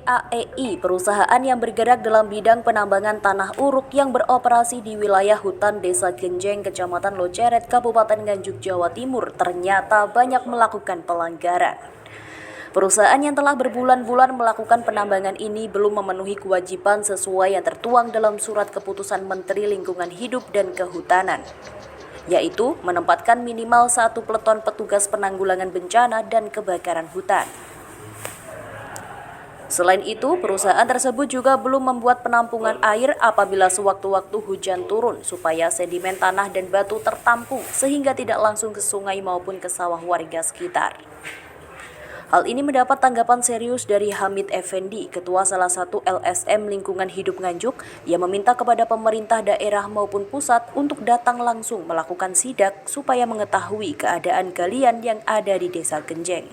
AEI, perusahaan yang bergerak dalam bidang penambangan tanah uruk yang beroperasi di wilayah hutan Desa Genjeng, Kecamatan Loceret, Kabupaten Nganjuk, Jawa Timur, ternyata banyak melakukan pelanggaran. Perusahaan yang telah berbulan-bulan melakukan penambangan ini belum memenuhi kewajiban sesuai yang tertuang dalam Surat Keputusan Menteri Lingkungan Hidup dan Kehutanan, yaitu menempatkan minimal 1 peleton petugas penanggulangan bencana dan kebakaran hutan. Selain itu, perusahaan tersebut juga belum membuat penampungan air apabila sewaktu-waktu hujan turun supaya sedimen tanah dan batu tertampung sehingga tidak langsung ke sungai maupun ke sawah warga sekitar. Hal ini mendapat tanggapan serius dari Hamid Effendi, Ketua salah satu LSM Lingkungan Hidup Nganjuk, yang meminta kepada pemerintah daerah maupun pusat untuk datang langsung melakukan sidak supaya mengetahui keadaan galian yang ada di Desa Genjeng.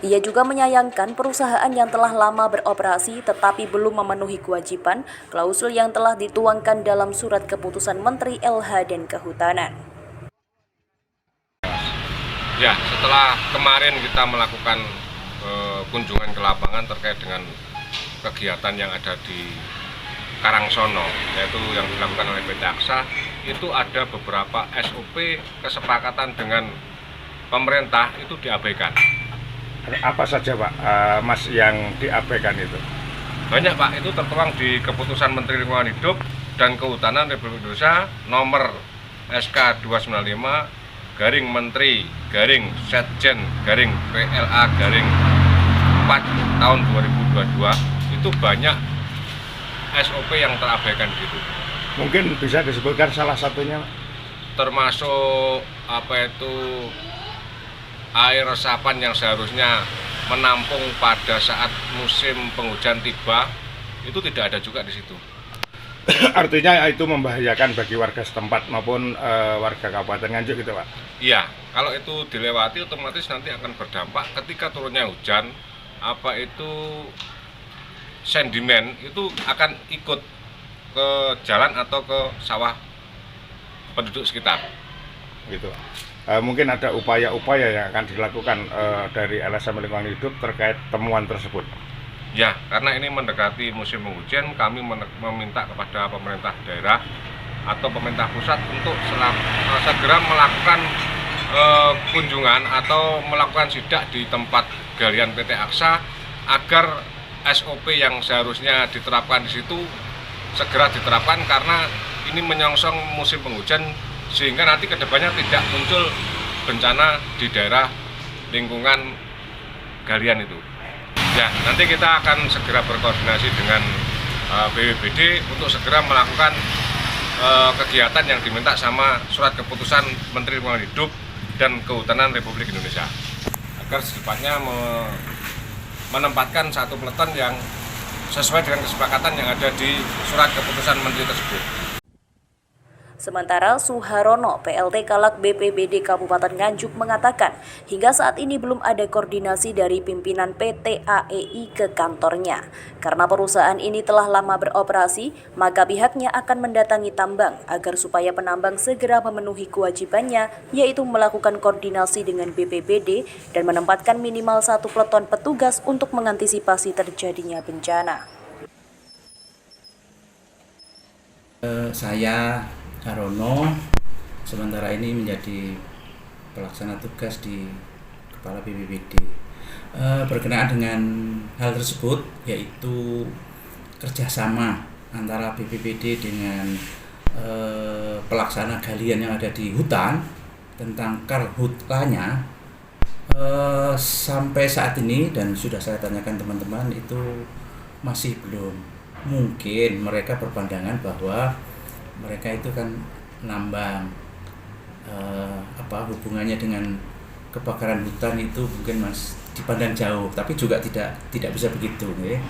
Ia juga menyayangkan perusahaan yang telah lama beroperasi tetapi belum memenuhi kewajiban klausul yang telah dituangkan dalam Surat Keputusan Menteri LH dan Kehutanan. Ya, setelah kemarin kita melakukan kunjungan ke lapangan terkait dengan kegiatan yang ada di Karangsono, yaitu yang dilakukan oleh PT Aksa, itu ada beberapa SOP kesepakatan dengan pemerintah itu diabaikan. Apa saja Pak, Mas, yang diabaikan itu? Banyak Pak, itu tertuang di Keputusan Menteri Lingkungan Hidup dan Kehutanan Republik Indonesia nomor SK 295 garing Menteri garing Setjen garing PLA garing 4 tahun 2022. Itu banyak SOP yang terabaikan gitu. Mungkin bisa disebutkan salah satunya? Termasuk air resapan yang seharusnya menampung pada saat musim penghujan tiba, itu tidak ada juga di situ. Artinya itu membahayakan bagi warga setempat maupun warga Kabupaten Nganjuk gitu Pak? Iya, kalau itu dilewati otomatis nanti akan berdampak ketika turunnya hujan, sedimen itu akan ikut ke jalan atau ke sawah penduduk sekitar. Gitu. Mungkin ada upaya-upaya yang akan dilakukan dari LSM Lingkungan Hidup terkait temuan tersebut. Ya, karena ini mendekati musim penghujan, kami meminta kepada pemerintah daerah atau pemerintah pusat untuk segera melakukan kunjungan atau melakukan sidak di tempat galian PT Aksa agar SOP yang seharusnya diterapkan di situ segera diterapkan, karena ini menyongsong musim penghujan sehingga nanti kedepannya tidak muncul bencana di daerah lingkungan galian itu. Ya, nanti kita akan segera berkoordinasi dengan BPBD untuk segera melakukan kegiatan yang diminta sama Surat Keputusan Menteri Lingkungan Hidup dan Kehutanan Republik Indonesia, agar secepatnya menempatkan 1 peleton yang sesuai dengan kesepakatan yang ada di Surat Keputusan Menteri tersebut. Sementara Suharono, PLT Kalak BPBD Kabupaten Nganjuk, mengatakan hingga saat ini belum ada koordinasi dari pimpinan PT AEI ke kantornya. Karena perusahaan ini telah lama beroperasi, maka pihaknya akan mendatangi tambang agar supaya penambang segera memenuhi kewajibannya, yaitu melakukan koordinasi dengan BPBD dan menempatkan minimal 1 peleton petugas untuk mengantisipasi terjadinya bencana. Saya Harono sementara ini menjadi pelaksana tugas di Kepala BPBD. Berkenaan dengan hal tersebut, yaitu kerjasama antara BPBD dengan pelaksana galian yang ada di hutan tentang karhutlannya, sampai saat ini dan sudah saya tanyakan teman-teman itu masih belum. Mungkin mereka berpandangan bahwa mereka itu kan nambang, hubungannya dengan kebakaran hutan itu mungkin dipandang jauh, tapi juga tidak bisa begitu. Ya.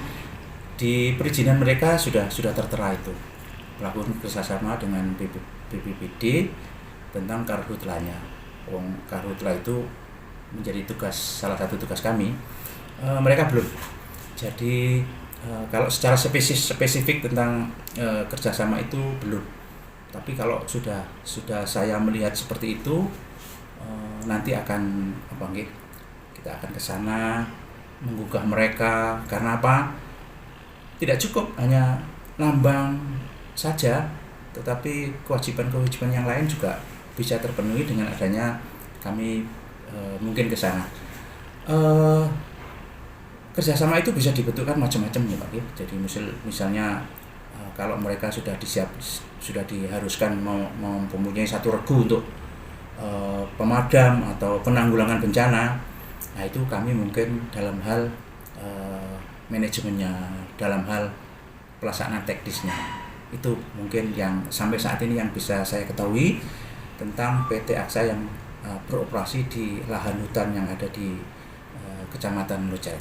Di perizinan mereka sudah tertera itu melakukan kerjasama dengan BPBD tentang karhutlannya. Karhutla itu menjadi salah satu tugas kami. Mereka belum. Jadi kalau secara spesifik tentang kerjasama itu belum. Tapi kalau sudah saya melihat seperti itu, nanti akan kita akan ke sana menggugah mereka. Karena apa? Tidak cukup hanya nambang saja, tetapi kewajiban-kewajiban yang lain juga bisa terpenuhi dengan adanya kami mungkin ke sana. Kerjasama itu bisa dibentukkan macam-macam ya Pak. Jadi misalnya kalau mereka sudah diharuskan mempunyai satu regu untuk pemadam atau penanggulangan bencana, nah itu kami mungkin dalam hal manajemennya, dalam hal pelaksanaan teknisnya, itu mungkin yang sampai saat ini yang bisa saya ketahui tentang PT Aksa yang beroperasi di lahan hutan yang ada di Kecamatan Loceret.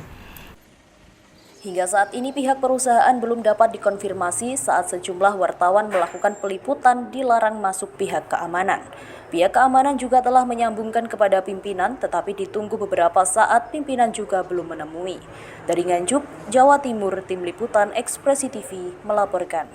Hingga saat ini pihak perusahaan belum dapat dikonfirmasi saat sejumlah wartawan melakukan peliputan dilarang masuk pihak keamanan. Pihak keamanan juga telah menyambungkan kepada pimpinan, tetapi ditunggu beberapa saat pimpinan juga belum menemui. Dari Nganjuk, Jawa Timur, Tim Liputan Ekspresi TV melaporkan.